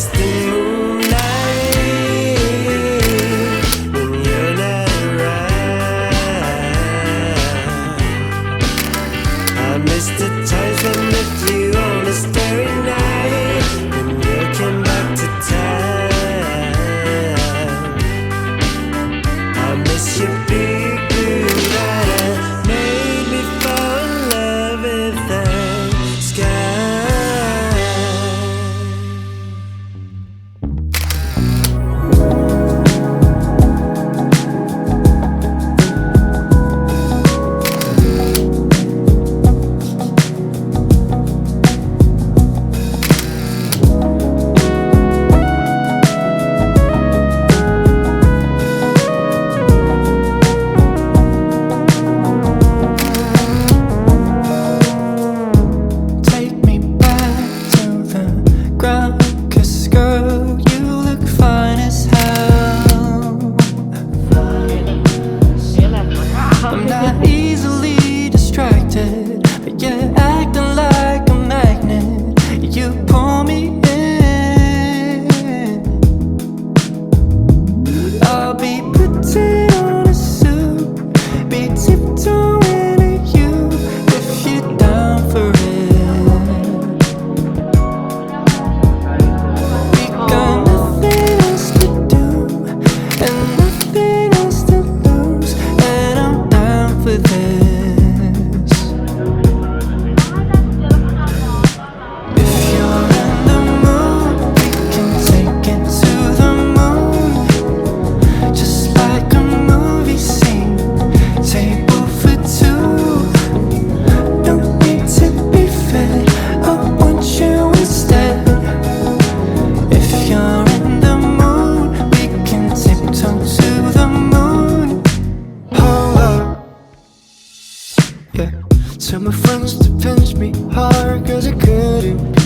miss the moonlight when you're not around. I miss the times when with you on a starry night when you came back to town. I miss your big blue eyes, made me fall in love with the sky. I'm not easily distracted, but you're acting like a magnet. You pull me in. I'll be putting on a suit, be tiptoeing at you if you're down for it. We got nothing else to do and nothing else to lose, and I'm down for this. If you're in the mood, we can take it to the moon, just like a movie scene, table for two. No need to be fed, I want you instead. If you're in the mood, we can tiptoe to the moon. Hold up, yeah. Tell my friends to pinch me hard, 'cause it couldn't be